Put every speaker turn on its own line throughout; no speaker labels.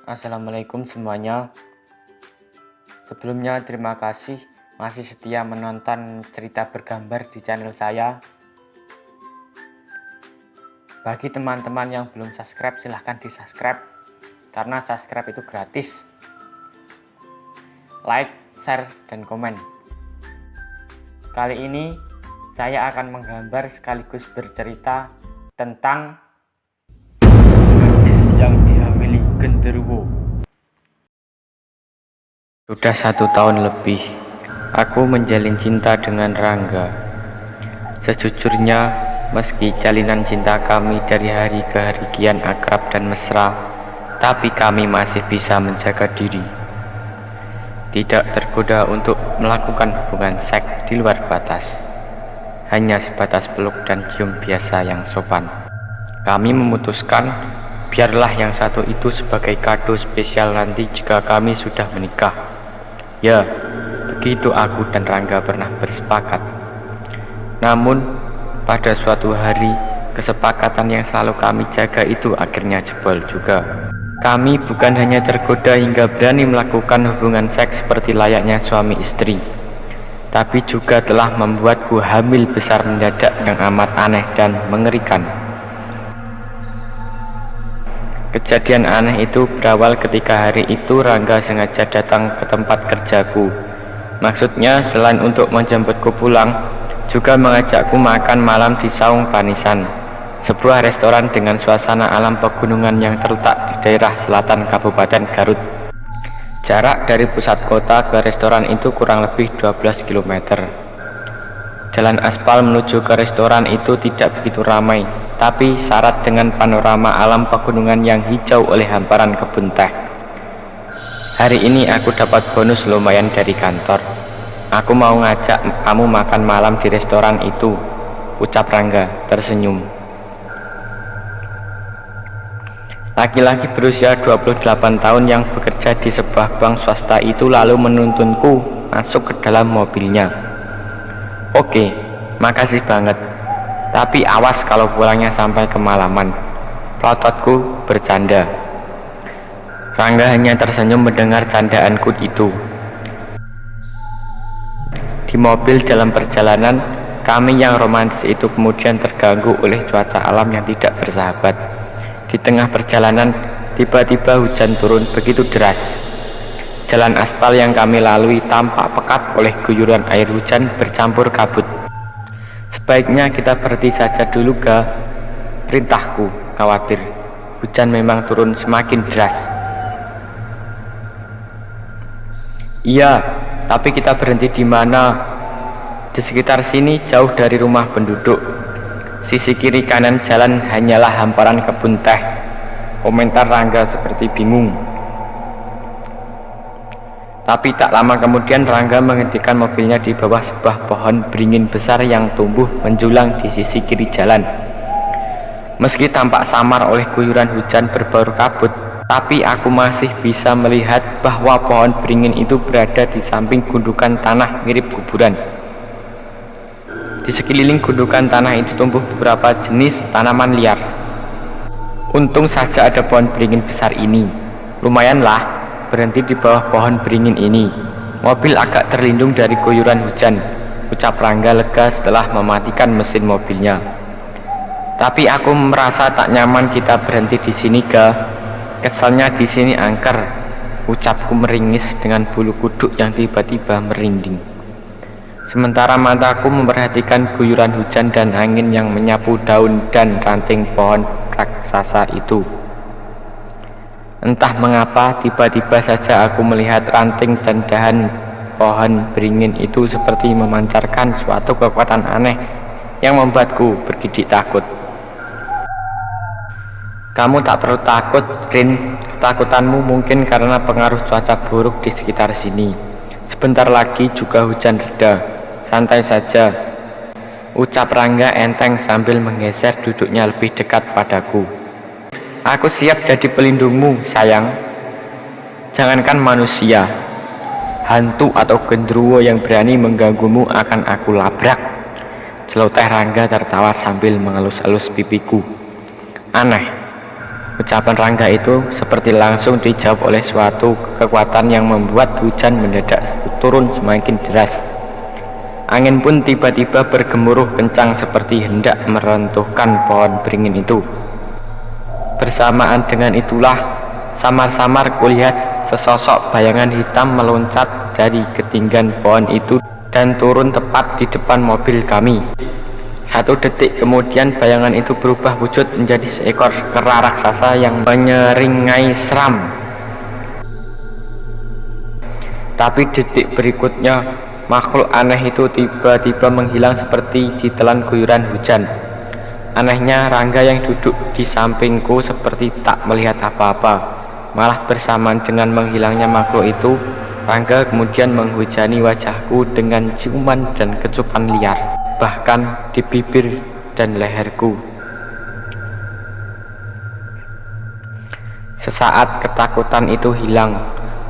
Assalamualaikum semuanya. Sebelumnya terima kasih masih setia menonton cerita bergambar di channel saya. Bagi teman-teman yang belum subscribe, silahkan di subscribe karena subscribe itu gratis. Like, share, dan komen. Kali ini saya akan menggambar sekaligus bercerita tentang gadis yang dihamili genderuwo. Sudah 1 tahun lebih aku menjalin cinta dengan Rangga. Sejujurnya, meski jalinan cinta kami dari hari ke hari kian akrab dan mesra, tapi kami masih bisa menjaga diri, tidak tergoda untuk melakukan hubungan seks di luar batas, hanya sebatas peluk dan cium biasa yang sopan. Kami memutuskan biarlah yang satu itu sebagai kado spesial nanti jika kami sudah menikah. Ya, begitu aku dan Rangga pernah bersepakat. Namun, pada suatu hari, kesepakatan yang selalu kami jaga itu akhirnya jebol juga. Kami bukan hanya tergoda hingga berani melakukan hubungan seks seperti layaknya suami istri, tapi juga telah membuatku hamil besar mendadak yang amat aneh dan mengerikan. Kejadian aneh itu berawal ketika hari itu Rangga sengaja datang ke tempat kerjaku. Maksudnya selain untuk menjemputku pulang, juga mengajakku makan malam di Saung Panisan, sebuah restoran dengan suasana alam pegunungan yang terletak di daerah selatan Kabupaten Garut. Jarak dari pusat kota ke restoran itu kurang lebih 12 km. Jalan aspal menuju ke restoran itu tidak begitu ramai, tapi syarat dengan panorama alam pegunungan yang hijau oleh hamparan kebun teh. Hari ini aku dapat bonus lumayan dari kantor. Aku mau ngajak kamu makan malam di restoran itu, ucap Rangga tersenyum. Laki-laki berusia 28 tahun yang bekerja di sebuah bank swasta itu lalu menuntunku masuk ke dalam mobilnya. Oke, makasih banget. Tapi awas kalau pulangnya sampai kemalaman, pelototku bercanda. Rangga hanya tersenyum mendengar candaanku itu. Di mobil dalam perjalanan, kami yang romantis itu kemudian terganggu oleh cuaca alam yang tidak bersahabat. Di tengah perjalanan, tiba-tiba hujan turun begitu deras. Jalan aspal yang kami lalui tampak pekat oleh guyuran air hujan bercampur kabut. Sebaiknya kita berhenti saja dulu, Ga, perintahku. Khawatir hujan memang turun semakin deras. Iya, tapi kita berhenti di mana? Di sekitar sini, jauh dari rumah penduduk. Sisi kiri kanan jalan hanyalah hamparan kebun teh, komentar Rangga seperti bingung. Tapi tak lama kemudian Rangga menghentikan mobilnya di bawah sebuah pohon beringin besar yang tumbuh menjulang di sisi kiri jalan. Meski tampak samar oleh guyuran hujan berbaur kabut, tapi aku masih bisa melihat bahwa pohon beringin itu berada di samping gundukan tanah mirip kuburan. Di sekeliling gundukan tanah itu tumbuh beberapa jenis tanaman liar. Untung saja ada pohon beringin besar ini. Lumayanlah berhenti di bawah pohon beringin ini. Mobil agak terlindung dari guyuran hujan, ucap Rangga lega setelah mematikan mesin mobilnya. Tapi aku merasa tak nyaman kita berhenti di sini, Ga. Keselnya di sini angker, ucapku meringis dengan bulu kuduk yang tiba-tiba merinding. Sementara mataku memperhatikan guyuran hujan dan angin yang menyapu daun dan ranting pohon raksasa itu. Entah mengapa tiba-tiba saja aku melihat ranting dan dahan pohon beringin itu seperti memancarkan suatu kekuatan aneh yang membuatku bergidik takut. Kamu tak perlu takut, Rin. Ketakutanmu mungkin karena pengaruh cuaca buruk di sekitar sini. Sebentar lagi juga hujan reda. Santai saja, ucap Rangga enteng sambil menggeser duduknya lebih dekat padaku. Aku siap jadi pelindungmu, sayang. Jangankan manusia, hantu atau genderuwo yang berani mengganggumu akan aku labrak. Celoteh Rangga tertawa sambil mengelus-elus pipiku. Aneh, Ucapan Rangga itu seperti langsung dijawab oleh suatu kekuatan yang membuat hujan mendadak turun semakin deras. Angin pun tiba-tiba bergemuruh kencang seperti hendak meruntuhkan pohon beringin itu. Bersamaan dengan itulah, samar-samar kulihat sesosok bayangan hitam meloncat dari ketinggian pohon itu dan turun tepat di depan mobil kami. 1 detik kemudian bayangan itu berubah wujud menjadi seekor kera raksasa yang menyeringai seram. Tapi detik berikutnya makhluk aneh itu tiba-tiba menghilang seperti ditelan guyuran hujan. Anehnya Rangga yang duduk di sampingku seperti tak melihat apa-apa. Malah bersamaan dengan menghilangnya makhluk itu, Rangga kemudian menghujani wajahku dengan ciuman dan kecupan liar, bahkan di bibir dan leherku. Sesaat ketakutan itu hilang,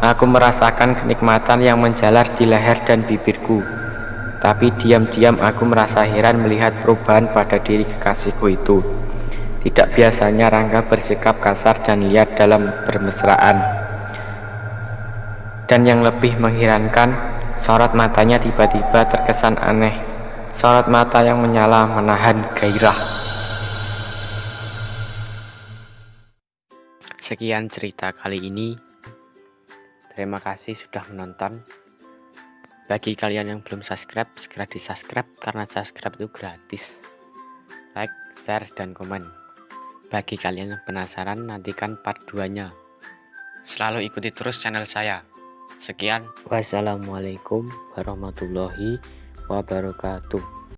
aku merasakan kenikmatan yang menjalar di leher dan bibirku. Tapi diam-diam aku merasa heran melihat perubahan pada diri kekasihku itu. Tidak biasanya Rangga bersikap kasar dan liar dalam bermesraan. Dan yang lebih mengherankan, sorot matanya tiba-tiba terkesan aneh. Sorot mata yang menyala menahan gairah. Sekian cerita kali ini. Terima kasih sudah menonton. Bagi kalian yang belum subscribe, segera di subscribe karena subscribe itu gratis. Like, share, dan komen. Bagi kalian yang penasaran, nantikan part 2-nya. Selalu ikuti terus channel saya. Sekian. Wassalamualaikum warahmatullahi wabarakatuh.